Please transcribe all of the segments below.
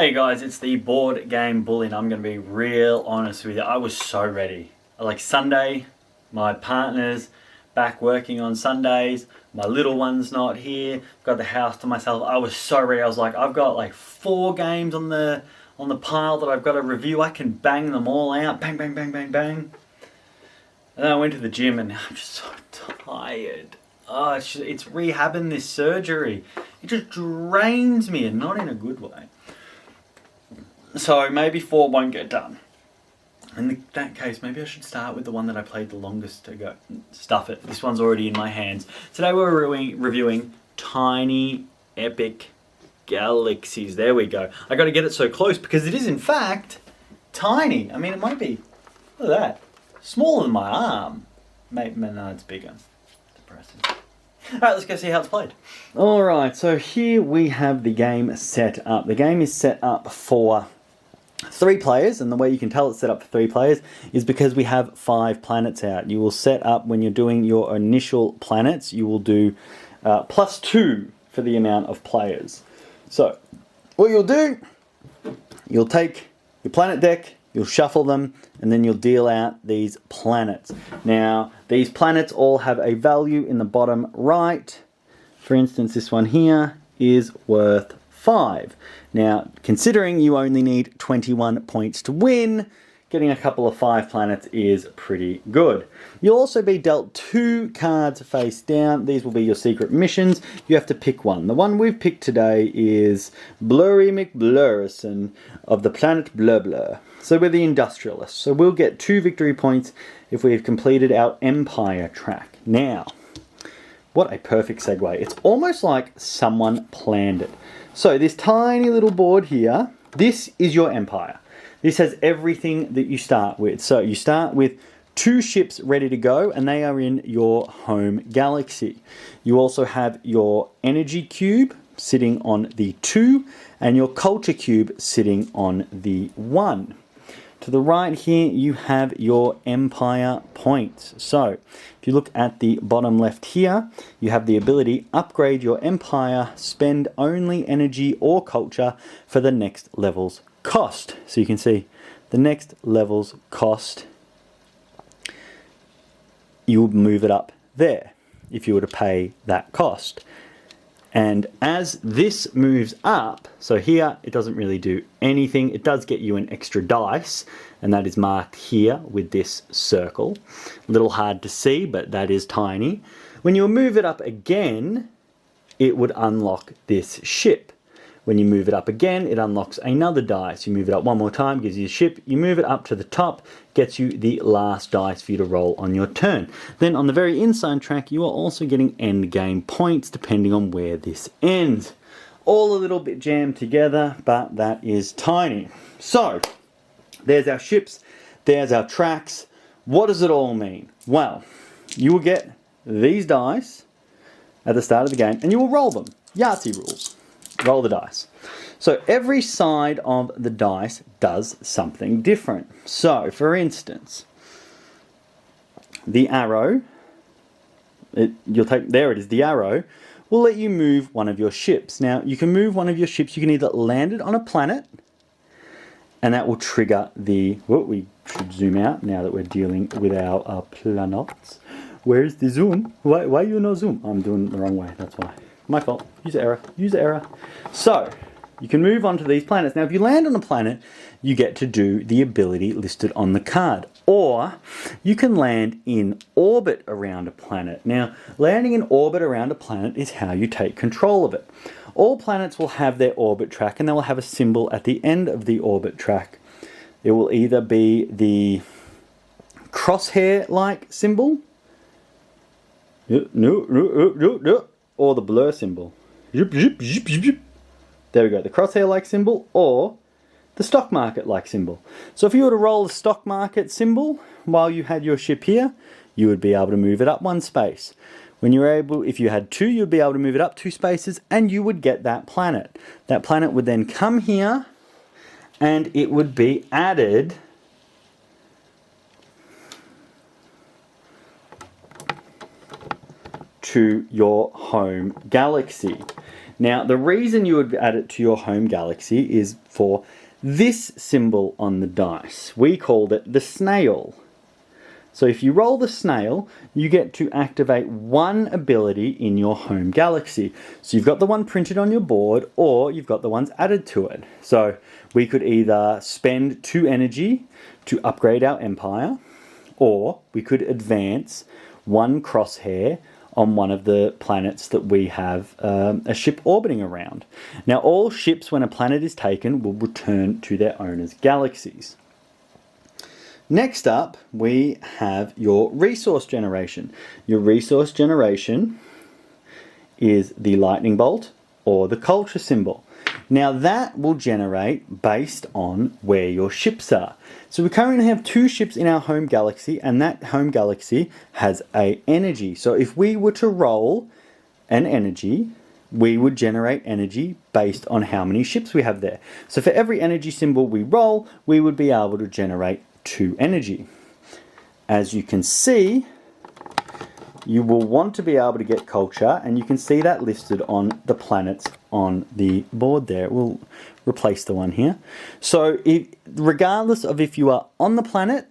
Hey guys, it's the Board Game Bully, and I'm going to be real honest with you. I was so ready. Like Sunday, my partner's back working on Sundays, my little one's not here, got the house to myself. I was so ready. I was like, I've got like 4 games on the pile that I've got to review. I can bang them all out. Bang, bang, bang, bang, bang. And then I went to the gym and I'm just so tired. Oh, it's rehabbing this surgery. It just drains me, and not in a good way. So maybe 4 won't get done. In that case, maybe I should start with the one that I played the longest to go. Stuff it. This one's already in my hands. Today we're reviewing Tiny Epic Galaxies. There we go. I got to get it so close because it is in fact tiny. I mean, it might be, look at that, smaller than my arm. Maybe no, it's bigger. Depressing. Alright, let's go see how it's played. Alright, so here we have the game set up. The game is set up for 3 players, and the way you can tell it's set up for 3 players is because we have 5 planets out. You will set up, when you're doing your initial planets, you will do +2 for the amount of players. So, what you'll do, you'll take your planet deck, you'll shuffle them, and then you'll deal out these planets. Now, these planets all have a value in the bottom right. For instance, this one here is worth 5. Now, considering you only need 21 points to win, getting a couple of 5 planets is pretty good. You'll also be dealt 2 cards face down. These will be your secret missions. You have to pick one. The one we've picked today is Blurry McBlurrison of the planet Blur Blur. So we're the industrialists. So we'll get 2 victory points if we have completed our Empire track. Now, what a perfect segue. It's almost like someone planned it. So this tiny little board here, this is your Empire. This has everything that you start with. So you start with 2 ships ready to go, and they are in your home galaxy. You also have your energy cube sitting on the 2, and your culture cube sitting on the 1. To the right here, you have your Empire points. So, if you look at the bottom left here, you have the ability upgrade your Empire, spend only energy or culture for the next level's cost. So you can see the next level's cost, you would move it up there if you were to pay that cost. And as this moves up, so here it doesn't really do anything. It does get you an extra dice, and that is marked here with this circle. A little hard to see, but that is tiny. When you move it up again, it would unlock this ship. When you move it up again, it unlocks another dice. You move it up one more time, gives you a ship. You move it up to the top, gets you the last dice for you to roll on your turn. Then on the very inside track, you are also getting end game points depending on where this ends. All a little bit jammed together, but that is tiny. So, there's our ships, there's our tracks. What does it all mean? Well, you will get these dice at the start of the game, and you will roll them. Yahtzee rules. Roll the dice. So every side of the dice does something different. So, for instance, the arrow, you'll take, there it is, the arrow will let you move one of your ships. Now, you can move one of your ships, you can either land it on a planet, and that will trigger the, well, we should zoom out now that we're dealing with our planets. Where's the zoom? Why you no zoom? I'm doing it the wrong way, that's why. My fault. User error. User error. So, you can move on to these planets. Now, if you land on a planet, you get to do the ability listed on the card. Or, you can land in orbit around a planet. Now, landing in orbit around a planet is how you take control of it. All planets will have their orbit track, and they will have a symbol at the end of the orbit track. It will either be the crosshair-like symbol. No. Or the blur symbol. There we go, the crosshair-like symbol, or the stock market-like symbol. So if you were to roll the stock market symbol while you had your ship here, you would be able to move it up 1 space. When you're able, if you had 2, you'd be able to move it up 2 spaces, and you would get that planet. That planet would then come here, and it would be added to your home galaxy. Now, the reason you would add it to your home galaxy is for this symbol on the dice. We called it the snail. So if you roll the snail, you get to activate one ability in your home galaxy. So you've got the one printed on your board, or you've got the ones added to it. So we could either spend 2 energy to upgrade our empire, or we could advance 1 crosshair on one of the planets that we have a ship orbiting around. Now, all ships, when a planet is taken, will return to their owners' galaxies. Next up, we have your resource generation. Your resource generation is the lightning bolt or the culture symbol. Now that will generate based on where your ships are. So we currently have 2 ships in our home galaxy, and that home galaxy has a energy. So if we were to roll an energy, we would generate energy based on how many ships we have there. So for every energy symbol we roll, we would be able to generate 2 energy. As you can see, you will want to be able to get culture, and you can see that listed on the planets on the board there. We'll replace the one here. So regardless of if you are on the planet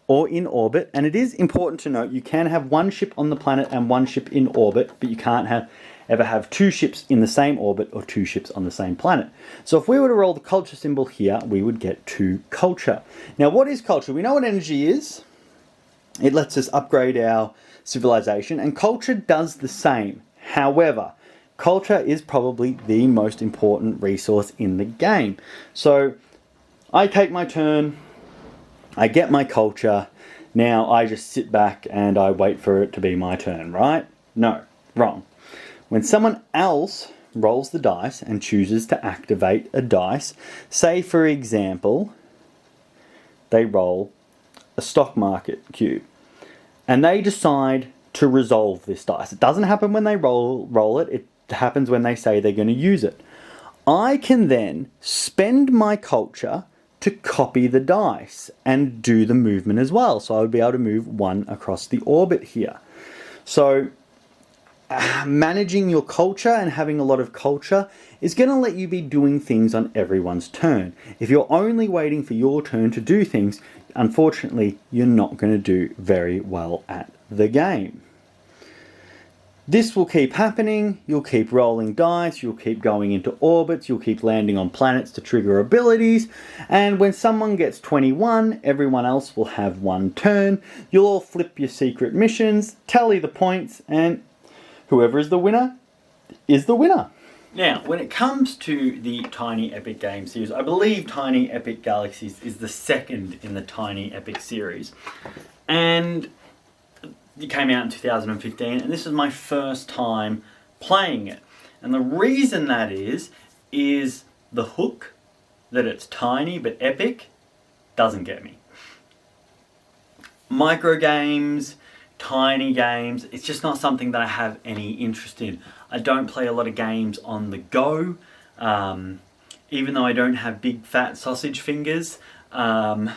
or in orbit, and it is important to note you can have 1 ship on the planet and 1 ship in orbit, but you can't ever have 2 ships in the same orbit or 2 ships on the same planet. So if we were to roll the culture symbol here, we would get 2 culture. Now, what is culture? We know what energy is. It lets us upgrade our civilization, and culture does the same. However, culture is probably the most important resource in the game. So I take my turn, I get my culture, now I just sit back and I wait for it to be my turn, right? No, wrong. When someone else rolls the dice and chooses to activate a dice, say for example, they roll a stock market cube, and they decide to resolve this dice. It doesn't happen when they roll it, it happens when they say they're going to use it. I can then spend my culture to copy the dice and do the movement as well. So I would be able to move 1 across the orbit here. So managing your culture and having a lot of culture is going to let you be doing things on everyone's turn. If you're only waiting for your turn to do things, unfortunately, you're not going to do very well at the game. This will keep happening. You'll keep rolling dice, you'll keep going into orbits, you'll keep landing on planets to trigger abilities, and when someone gets 21, everyone else will have 1 turn. You'll all flip your secret missions, tally the points, and whoever is the winner is the winner. Now, when it comes to the Tiny Epic game series, I believe Tiny Epic Galaxies is the 2nd in the Tiny Epic series. And it came out in 2015, and this is my first time playing it. And the reason that is the hook that it's tiny but epic doesn't get me. Micro games, tiny games, it's just not something that I have any interest in. I don't play a lot of games on the go, even though I don't have big fat sausage fingers. I'm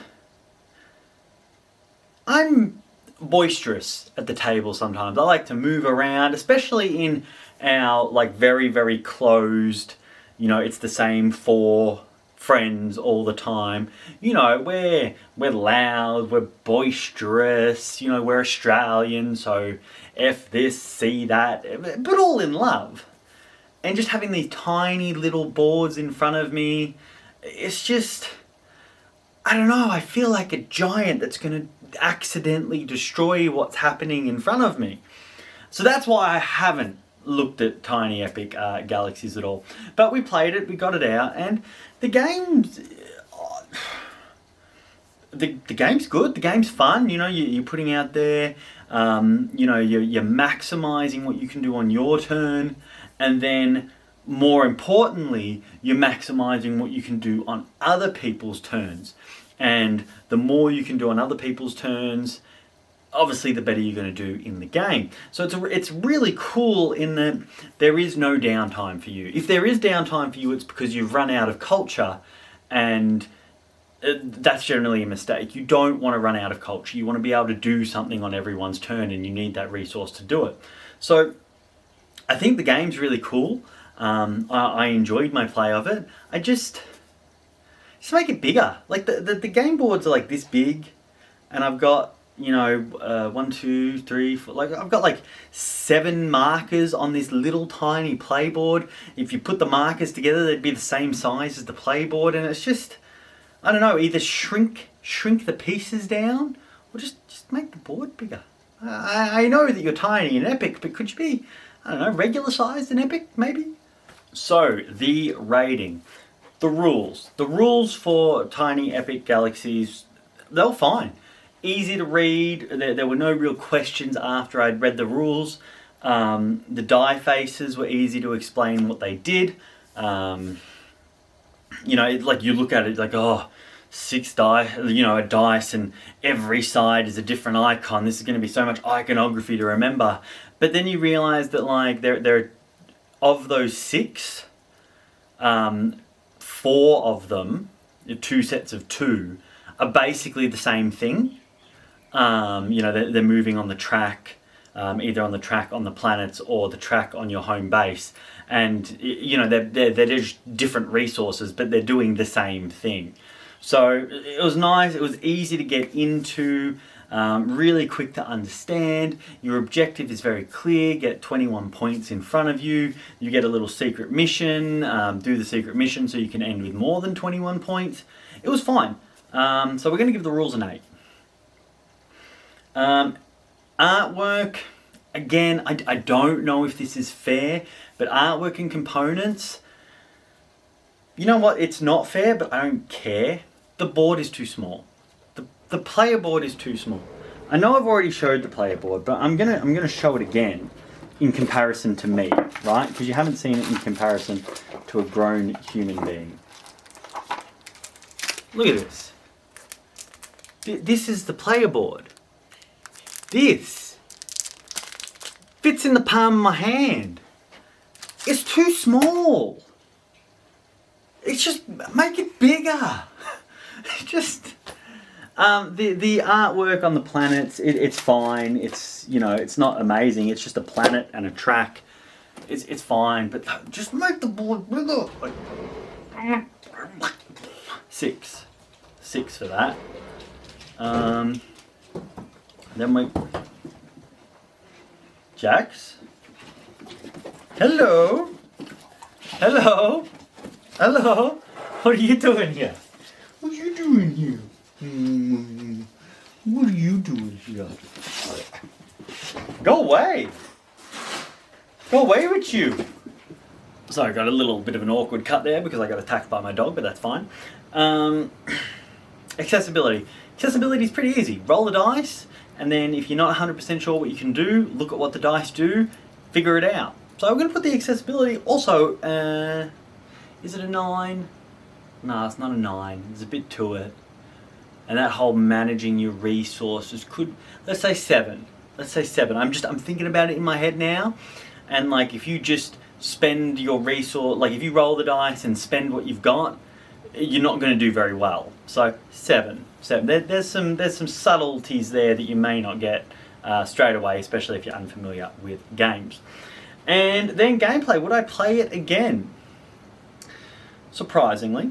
boisterous at the table sometimes. I like to move around, especially in our very, very closed, it's the same 4 friends all the time. We're loud, we're boisterous, we're Australian, so F this, see that, but all in love. And just having these tiny little boards in front of me, it's just, I don't know, I feel like a giant that's going to accidentally destroy what's happening in front of me. So that's why I haven't looked at Tiny Epic Galaxies at all. But we played it, we got it out, and the game's the game's good. The game's fun. You're putting out there. You're maximizing what you can do on your turn, and then more importantly, you're maximizing what you can do on other people's turns. And the more you can do on other people's turns, obviously the better you're going to do in the game. So it's really cool in that there is no downtime for you. If there is downtime for you, it's because you've run out of culture, and that's generally a mistake. You don't want to run out of culture. You want to be able to do something on everyone's turn, and you need that resource to do it. So I think the game's really cool. I enjoyed my play of it. I just make it bigger. Like the game boards are like this big, and I've got, you know, 1, 2, 3, 4, like I've got like 7 markers on this little tiny playboard. If you put the markers together, they'd be the same size as the playboard, and it's just, I don't know, either shrink the pieces down, or just make the board bigger. I know that you're tiny and epic, but could you be, I don't know, regular sized and epic maybe? So the rating, the rules for Tiny Epic Galaxies, they were fine. Easy to read. There were no real questions after I'd read the rules. The die faces were easy to explain what they did. You know, like you look at it like, oh, 6 die, you know, a dice, and every side is a different icon. This is going to be so much iconography to remember. But then you realize that, like, there of those 6, 4 of them, 2 sets of 2, are basically the same thing. You know, they're moving on the track, either on the track on the planets or the track on your home base, and you know they're just different resources, but they're doing the same thing. So it was nice. It was easy to get into, really quick to understand. Your objective is very clear. Get 21 points in front of you. You get a little secret mission. Do the secret mission so you can end with more than 21 points. It was fine. So we're going to give the rules an 8. Artwork, again, I don't know if this is fair, but artwork and components, you know what, it's not fair, but I don't care. The board is too small. The player board is too small. I know I've already showed the player board, but I'm gonna show it again in comparison to me, right? Because you haven't seen it in comparison to a grown human being. Look at this. This is the player board. This fits in the palm of my hand. It's too small. It's just, make it bigger. Just the artwork on the planets, it's fine. It's, you know, it's not amazing. It's just a planet and a track. It's fine, but just make the board bigger. 6 for that. Then we... Jax? Hello? Hello? Hello? What are you doing here? What are you doing here? What are you doing here? Go away! Go away with you! So I got a little bit of an awkward cut there because I got attacked by my dog, but that's fine. Accessibility. Accessibility is pretty easy. Roll the dice, and then if you're not 100% sure what you can do, look at what the dice do, figure it out. So I'm going to put the accessibility, also, is it a 9? No, it's not a 9. There's a bit to it. And that whole managing your resources could, let's say 7. Let's say 7. I'm thinking about it in my head now, and like if you just spend your resource, like if you roll the dice and spend what you've got, you're not going to do very well. So 7. There's some subtleties there that you may not get straight away, especially if you're unfamiliar with games. And then gameplay. Would I play it again? Surprisingly,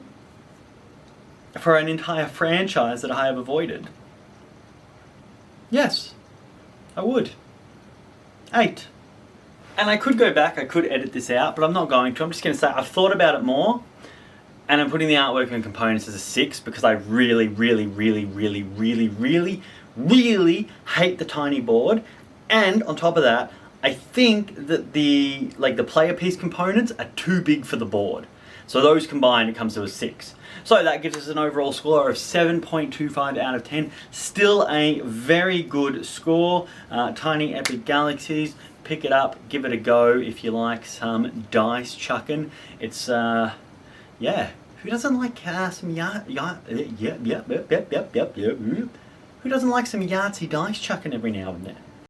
for an entire franchise that I have avoided, yes, I would. 8. And I could go back. I could edit this out, but I'm not going to. I'm just going to say I've thought about it more. And I'm putting the artwork and components as a 6 because I really hate the tiny board. And on top of that, I think that the player piece components are too big for the board. So those combined, it comes to a 6. So that gives us an overall score of 7.25 out of 10. Still a very good score. Tiny Epic Galaxies. Pick it up, give it a go if you like some dice chucking. It's yeah, who doesn't like some Who doesn't like some Yahtzee dice chucking every now and then?